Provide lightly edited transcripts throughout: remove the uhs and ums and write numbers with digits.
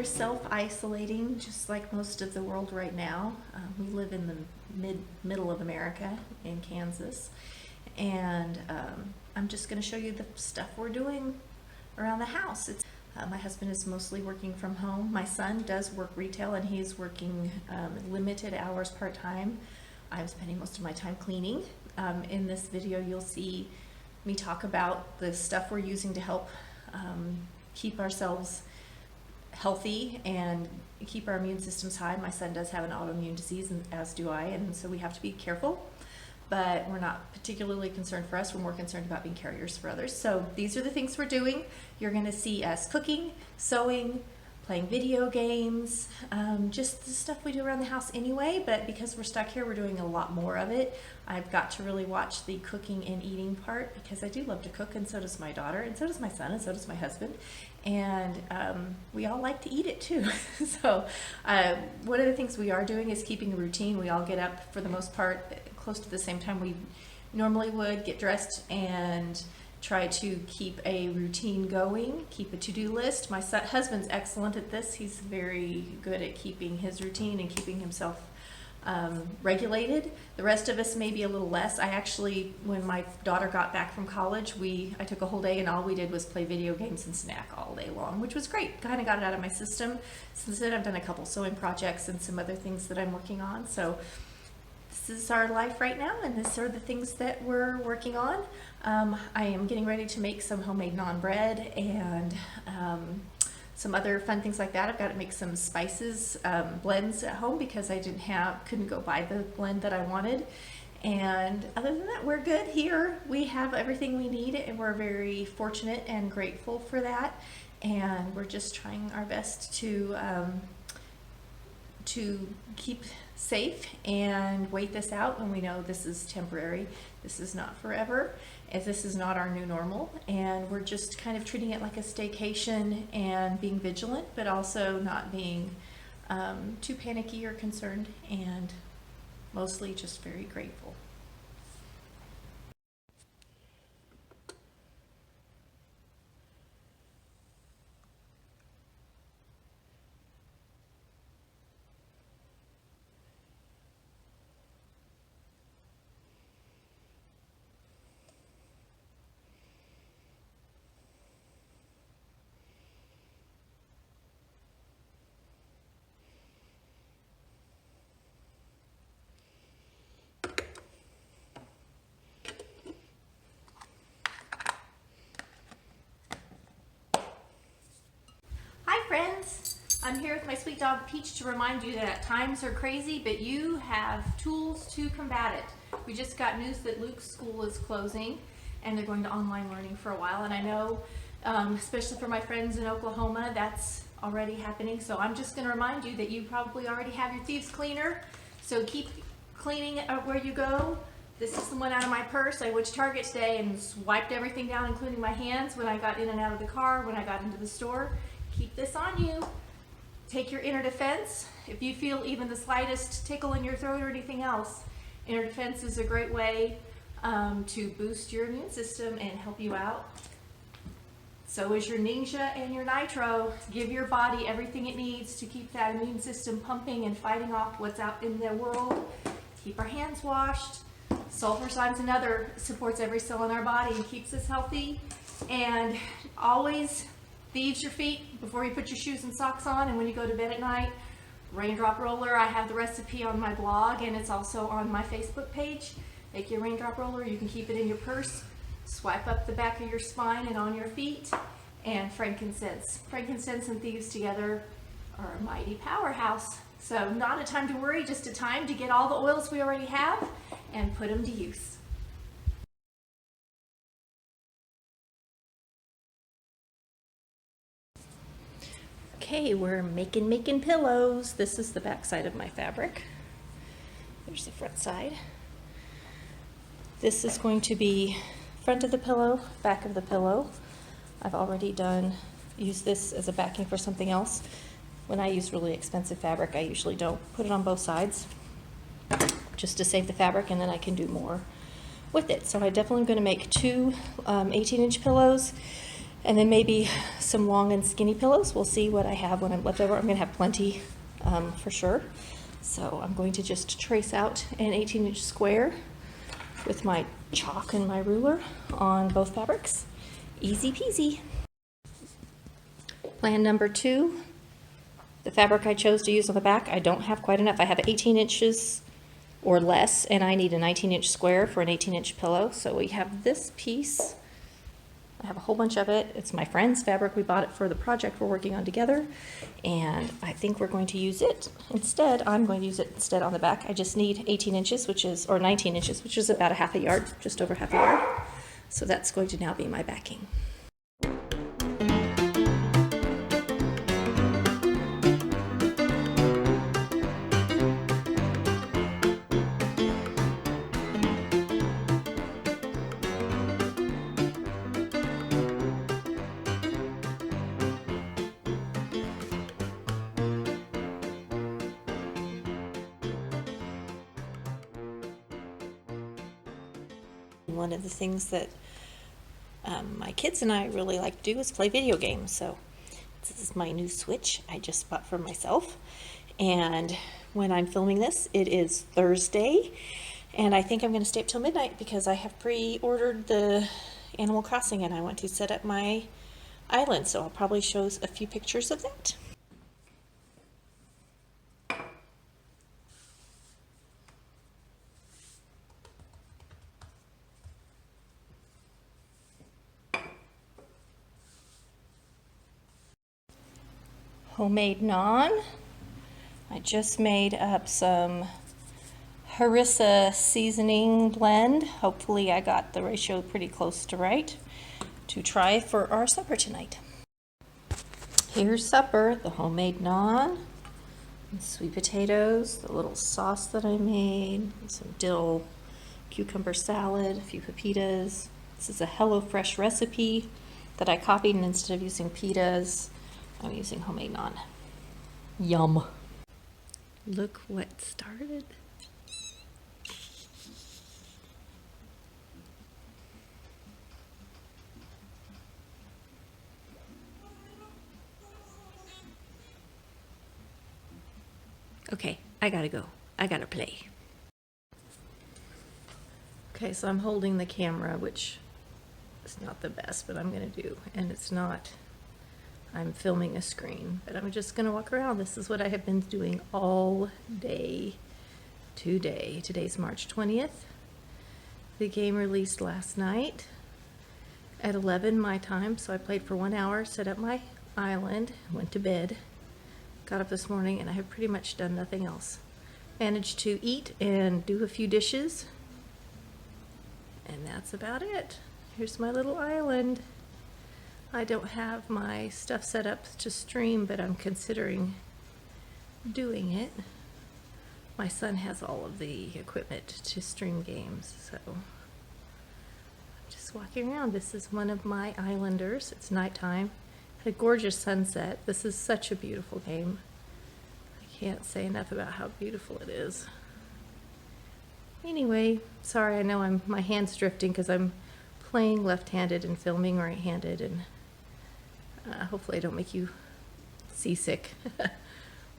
We're self-isolating, just like most of the world right now. We live in the middle of America in Kansas, and I'm just going to show you the stuff we're doing around the house. My husband is mostly working from home. My son does work retail, and he's working limited hours part-time. I'm spending most of my time cleaning. In this video, you'll see me talk about the stuff we're using to help keep ourselves healthy and keep our immune systems high. My son does have an autoimmune disease, and as do I, and so we have to be careful, but we're not particularly concerned for us. We're more concerned about being carriers for others. So these are the things we're doing. You're going to see us cooking, sewing, playing video games, just the stuff we do around the house anyway, but because we're stuck here, we're doing a lot more of it. I've got to really watch the cooking and eating part because I do love to cook, and so does my daughter, and so does my son, and so does my husband, and we all like to eat it too. So one of the things we are doing is keeping a routine. We all get up, for the most part, close to the same time we normally would, get dressed, and try to keep a routine going, keep a to-do list. My husband's excellent at this. He's very good at keeping his routine and keeping himself regulated. The rest of us maybe a little less. I actually, when my daughter got back from college, I took a whole day and all we did was play video games and snack all day long, which was great. Kind of got it out of my system. Since then, I've done a couple sewing projects and some other things that I'm working on. So this is our life right now, and these are the things that we're working on. I am getting ready to make some homemade naan bread and some other fun things like that. I've got to make some spices blends at home because I couldn't go buy the blend that I wanted. And other than that, we're good here. We have everything we need, and we're very fortunate and grateful for that. And we're just trying our best to keep safe and wait this out, and we know this is temporary. This is not forever, as this is not our new normal, and we're just kind of treating it like a staycation and being vigilant, but also not being too panicky or concerned, and mostly just very grateful. Friends, I'm here with my sweet dog Peach to remind you that times are crazy, but you have tools to combat it. We just got news that Luke's school is closing and they're going to online learning for a while, and I know especially for my friends in Oklahoma, that's already happening. So I'm just going to remind you that you probably already have your thieves cleaner, so keep cleaning it where you go. This is the one out of my purse. I went to Target today and wiped everything down, including my hands, when I got in and out of the car, when I got into the store. Keep this on you. Take your inner defense. If you feel even the slightest tickle in your throat or anything else, inner defense is a great way to boost your immune system and help you out. So is your Ninja and your Nitro. Give your body everything it needs to keep that immune system pumping and fighting off what's out in the world. Keep our hands washed. Sulfur's another, supports every cell in our body and keeps us healthy. And always thieves your feet before you put your shoes and socks on, and when you go to bed at night. Raindrop roller, I have the recipe on my blog, and it's also on my Facebook page. Make your raindrop roller. You can keep it in your purse. Swipe up the back of your spine and on your feet. And frankincense. Frankincense and thieves together are a mighty powerhouse. So not a time to worry, just a time to get all the oils we already have and put them to use. Okay, we're making pillows. This is the back side of my fabric. There's the front side. This is going to be front of the pillow, back of the pillow. I've already used this as a backing for something else. When I use really expensive fabric, I usually don't put it on both sides, just to save the fabric, and then I can do more with it. So I definitely am going to make two 18-inch pillows. And then maybe some long and skinny pillows. We'll see what I have when I'm left over. I'm gonna have plenty for sure. So I'm going to just trace out an 18-inch square with my chalk and my ruler on both fabrics. Easy peasy. Plan number 2, the fabric I chose to use on the back, I don't have quite enough. I have 18 inches or less, and I need a 19-inch square for an 18-inch pillow. So we have this piece. I have a whole bunch of it. It's my friend's fabric. We bought it for the project we're working on together, and I think we're going to use it instead. I'm going to use it instead on the back. I just need 18 inches, or 19 inches, which is about a half a yard, just over half a yard. So that's going to now be my backing. One of the things that my kids and I really like to do is play video games. So this is my new Switch I just bought for myself. And when I'm filming this, it is Thursday. And I think I'm going to stay up till midnight because I have pre-ordered the Animal Crossing and I want to set up my island. So I'll probably show a few pictures of that. Homemade naan. I just made up some harissa seasoning blend. Hopefully I got the ratio pretty close to right to try for our supper tonight. Here's supper, the homemade naan, and sweet potatoes, the little sauce that I made, some dill cucumber salad, a few pepitas. This is a HelloFresh recipe that I copied, and instead of using pitas, I'm using homemade naan. Yum. Look what started. Okay, I gotta go. I gotta play. Okay, so I'm holding the camera, which is not the best, but I'm gonna do, and it's not, I'm filming a screen, but I'm just gonna walk around. This is what I have been doing all day today. Today's March 20th. The game released last night at 11 my time, so I played for 1 hour, set up my island, went to bed, got up this morning, and I have pretty much done nothing else. Managed to eat and do a few dishes, and that's about it. Here's my little island. I don't have my stuff set up to stream, but I'm considering doing it. My son has all of the equipment to stream games, so I'm just walking around. This is one of my islanders. It's nighttime. Had a gorgeous sunset. This is such a beautiful game. I can't say enough about how beautiful it is. Anyway, sorry, I know my hand's drifting because I'm playing left-handed and filming right-handed, and hopefully I don't make you seasick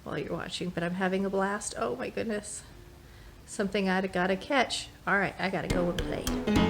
while you're watching, but I'm having a blast. Oh my goodness. Something I gotta catch. All right, I gotta go and play.